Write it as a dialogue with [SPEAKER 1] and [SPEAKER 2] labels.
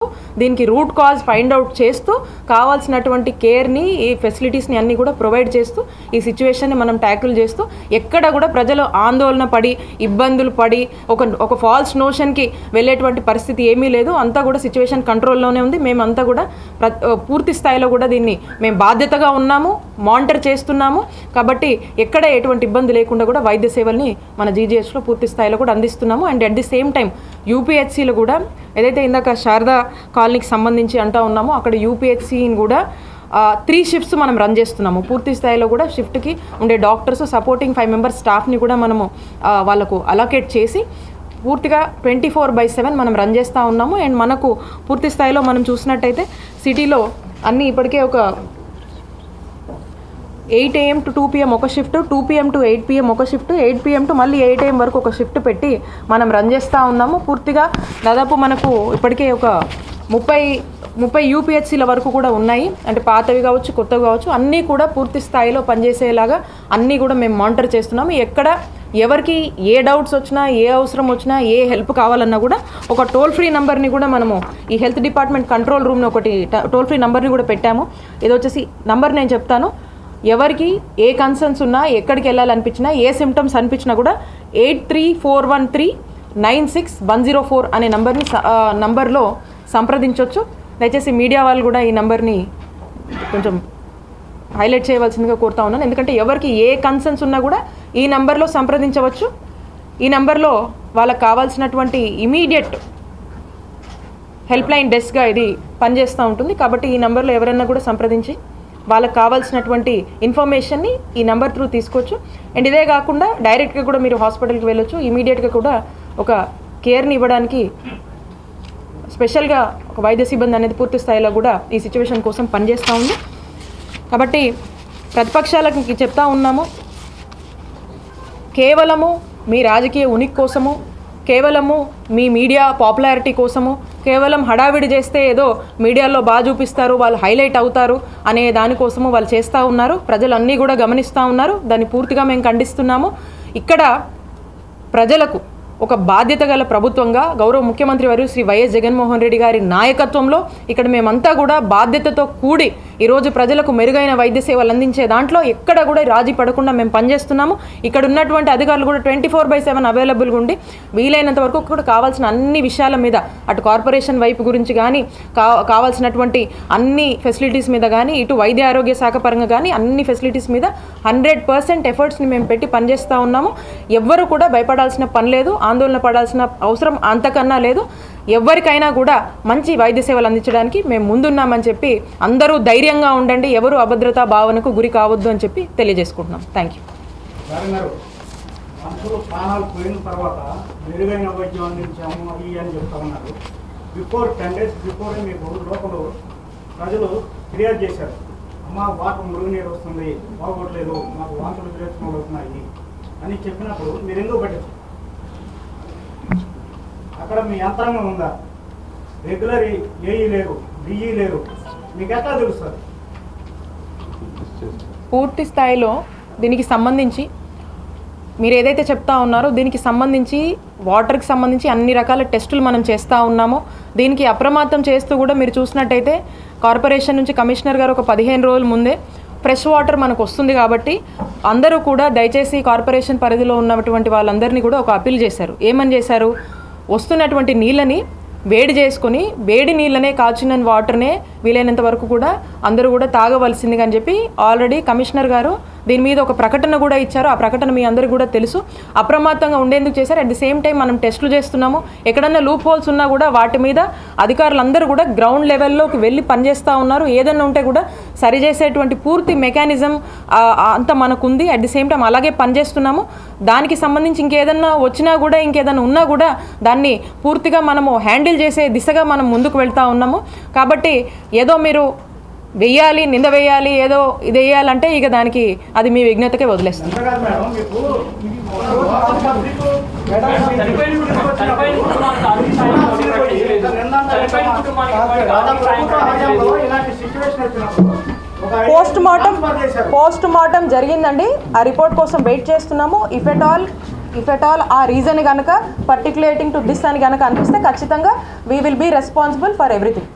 [SPEAKER 1] దీనికి root cause find out చేస్తూ కావాల్సినటువంటి కేర్ని ఈ ఫెసిలిటీస్ని అన్నీ కూడా ప్రొవైడ్ చేస్తూ ఈ సిచ్యువేషన్ని మనం ట్యాకిల్ చేస్తూ ఎక్కడ కూడా ప్రజలు ఆందోళన పడి ఇబ్బందులు పడి ఒక ఫాల్స్ నోషన్కి వెళ్ళేటువంటి పరిస్థితి ఏమీ లేదు. అంతా కూడా సిచ్యువేషన్ కంట్రోల్లోనే ఉంది. మేమంతా కూడా పూర్తి స్థాయిలో కూడా దీన్ని మేము బాధ్యతగా ఉన్నాము, మానిటర్ చేస్తున్నాము. కాబట్టి ఎక్కడ ఎటువంటి ఇబ్బంది లేకుండా కూడా వైద్య సేవల్ని మన జీజీహెచ్లో పూర్తి స్థాయిలో కూడా అందిస్తున్నాము. And at the same time యూపీహెచ్సిలో కూడా ఏదైతే ఇందాక శారదా కాలనీకి సంబంధించి అంటూ ఉన్నామో అక్కడ యూపీహెచ్సిని కూడా 3 షిఫ్ట్స్ మనం రన్ చేస్తున్నాము. పూర్తి స్థాయిలో కూడా షిఫ్ట్కి ఉండే డాక్టర్స్, సపోర్టింగ్ 5 మెంబర్స్ స్టాఫ్ని కూడా మనము వాళ్ళకు అలొకేట్ చేసి పూర్తిగా 24/7 మనం రన్ చేస్తూ ఉన్నాము. అండ్ మనకు పూర్తి స్థాయిలో మనం చూసినట్టయితే సిటీలో అన్నీ ఇప్పటికే ఒక 8 AM to 2 PM ఒక షిఫ్ట్, 2 PM to 8 PM ఒక షిఫ్ట్, 8 PM to మళ్ళీ 8 AM వరకు ఒక షిఫ్ట్ పెట్టి మనం రన్ చేస్తూ ఉన్నాము. పూర్తిగా దాదాపు మనకు ఇప్పటికే ఒక 30 యూపీహెచ్సీల వరకు కూడా ఉన్నాయి. అంటే పాతవి కావచ్చు, కొత్తవి కావచ్చు, అన్నీ కూడా పూర్తి స్థాయిలో పనిచేసేలాగా అన్నీ కూడా మేము మానిటర్ చేస్తున్నాము. ఎక్కడ ఎవరికి ఏ డౌట్స్ వచ్చినా, ఏ అవసరం వచ్చినా, ఏ హెల్ప్ కావాలన్నా కూడా ఒక టోల్ ఫ్రీ నెంబర్ని కూడా మనము ఈ హెల్త్ డిపార్ట్మెంట్ కంట్రోల్ రూమ్ని ఒకటి టోల్ ఫ్రీ నెంబర్ని కూడా పెట్టాము. ఇది వచ్చేసి నంబర్ నేను చెప్తాను. ఎవరికి ఏ కన్సర్న్స్ ఉన్నా, ఎక్కడికి వెళ్ళాలనిపించినా, ఏ సిమ్టమ్స్ అనిపించినా కూడా 8341396104 అనే నంబర్లో సంప్రదించవచ్చు. దయచేసి మీడియా వాళ్ళు కూడా ఈ నంబర్ని కొంచెం హైలైట్ చేయవలసిందిగా కోరుతా ఉన్నాను. ఎందుకంటే ఎవరికి ఏ కన్సర్న్స్ ఉన్నా కూడా ఈ నంబర్లో సంప్రదించవచ్చు. ఈ నంబర్లో వాళ్ళకి కావాల్సినటువంటి ఇమీడియట్ హెల్ప్ లైన్ డెస్క్గా ఇది పనిచేస్తూ ఉంటుంది. కాబట్టి ఈ నంబర్లో ఎవరైనా కూడా సంప్రదించి వాళ్ళకి కావాల్సినటువంటి ఇన్ఫర్మేషన్ని ఈ నెంబర్ త్రూ తీసుకోవచ్చు. అండ్ ఇదే కాకుండా డైరెక్ట్గా కూడా మీరు హాస్పిటల్కి వెళ్ళొచ్చు. ఇమీడియట్గా కూడా ఒక కేర్ని ఇవ్వడానికి స్పెషల్గా ఒక వైద్య సిబ్బంది అనేది పూర్తి స్థాయిలో కూడా ఈ సిచ్యువేషన్ కోసం పనిచేస్తూ ఉంది. కాబట్టి ప్రతిపక్షాలకు చెప్తా ఉన్నాము, కేవలము మీ రాజకీయ ఉనికి కోసము, కేవలము మీ మీడియా పాపులారిటీ కోసము, కేవలం హడావిడి చేస్తే ఏదో మీడియాలో బాగా చూపిస్తారు, వాళ్ళు హైలైట్ అవుతారు అనే దానికోసము వాళ్ళు చేస్తూ ఉన్నారు. ప్రజలన్నీ కూడా గమనిస్తూ ఉన్నారు. దాన్ని పూర్తిగా మేము ఖండిస్తున్నాము. ఇక్కడ ప్రజలకు ఒక బాధ్యత గల ప్రభుత్వంగా గౌరవ ముఖ్యమంత్రి వారు శ్రీ వైఎస్ జగన్మోహన్ రెడ్డి గారి నాయకత్వంలో ఇక్కడ మేమంతా కూడా బాధ్యతతో కూడి ఈరోజు ప్రజలకు మెరుగైన వైద్య సేవలు అందించే దాంట్లో ఎక్కడ కూడా రాజీ పడకుండా మేము పనిచేస్తున్నాము. ఇక్కడ ఉన్నటువంటి అధికారులు కూడా 24/7 అవైలబుల్గా ఉండి వీలైనంత వరకు కూడా కావాల్సిన అన్ని విషయాల మీద అటు కార్పొరేషన్ వైపు గురించి కానీ కావాల్సినటువంటి అన్ని ఫెసిలిటీస్ మీద కానీ ఇటు వైద్య ఆరోగ్య శాఖ పరంగా కానీ అన్ని ఫెసిలిటీస్ మీద 100% ఎఫర్ట్స్ని మేము పెట్టి పనిచేస్తూ ఉన్నాము. ఎవ్వరూ కూడా భయపడాల్సిన పని లేదు, ఆందోళన పడాల్సిన అవసరం అంతకన్నా లేదు. ఎవరికైనా కూడా మంచి వైద్య సేవలు అందించడానికి మేము ముందున్నామని చెప్పి అందరూ ధైర్యంగా ఉండండి, ఎవరు అభద్రతా భావనకు గురి కావద్దు అని చెప్పి తెలియజేసుకుంటున్నాం. Thank you.
[SPEAKER 2] Before 10 days before మీకు లోపల ప్రజలు ఫిర్యాదు చేశారు, అమ్మ వాటర్ మురుగునీరు వస్తుంది, బాగోట్లేదు, మాకు వాంతులు విరేచనలు అవుతున్నాయి అని చెప్పినప్పుడు మీరు ఎందుకు పట్టించారు? అక్కడ మీ యంత్రాంగం ఉందా? రెగ్యులర్ ఏఈ లేరు, బిఈ లేరు, మీకు ఎట్లా తెలుస్తుంది?
[SPEAKER 1] పూర్తి స్థాయిలో దీనికి సంబంధించి మీరు ఏదైతే చెప్తా ఉన్నారో దీనికి సంబంధించి వాటర్కి సంబంధించి అన్ని రకాల టెస్టులు మనం చేస్తూ ఉన్నాము. దీనికి అప్రమత్తం చేస్తూ కూడా మీరు చూసినట్టయితే కార్పొరేషన్ నుంచి కమిషనర్ గారు ఒక 15 రోజుల ముందే ఫ్రెష్ వాటర్ మనకు వస్తుంది కాబట్టి అందరూ కూడా దయచేసి కార్పొరేషన్ పరిధిలో ఉన్నటువంటి వాళ్ళందరినీ కూడా ఒక అప్పీల్ చేశారు. ఏమని చేశారు? వస్తున్నటువంటి నీళ్ళని వేడి చేసుకొని వేడి నీళ్ళనే కాచిన వాటర్నే వీలైనంత వరకు కూడా అందరూ కూడా తాగవలసిందిగా అని చెప్పి ఆల్రెడీ కమిషనర్ గారు దీని మీద ఒక ప్రకటన కూడా ఇచ్చారు. ఆ ప్రకటన మీ అందరికీ కూడా తెలుసు. అప్రమత్తంగా ఉండేందుకు చేశారు. అట్ ది సేమ్ టైం మనం టెస్టులు చేస్తున్నాము. ఎక్కడన్నా లూప్ హోల్స్ ఉన్నా కూడా వాటి మీద అధికారులందరూ కూడా గ్రౌండ్ లెవెల్లోకి వెళ్ళి పనిచేస్తూ ఉన్నారు. ఏదన్నా ఉంటే కూడా సరిచేసేటువంటి పూర్తి మెకానిజం అంతా మనకుంది. అట్ ది సేమ్ టైం అలాగే పనిచేస్తున్నాము. దానికి సంబంధించి ఇంకేదన్నా వచ్చినా కూడా ఇంకేదన్నా ఉన్నా కూడా దాన్ని పూర్తిగా మనము హ్యాండిల్ చేసే దిశగా మనం ముందుకు వెళ్తూ ఉన్నాము. కాబట్టి ఏదో మీరు వెయ్యాలి, నింద వేయాలి, ఏదో ఇది వేయాలంటే ఇక దానికి అది మీ విజ్ఞతకే వదిలేస్తుంది. పోస్ట్ మార్టం జరిగిందండి. ఆ రిపోర్ట్ కోసం వెయిట్ చేస్తున్నాము. If at all if at all ఆ రీజన్ కనుక పర్టికులేటింగ్ టు దిస్ అని కనుక అనిపిస్తే ఖచ్చితంగా we will be responsible for everything.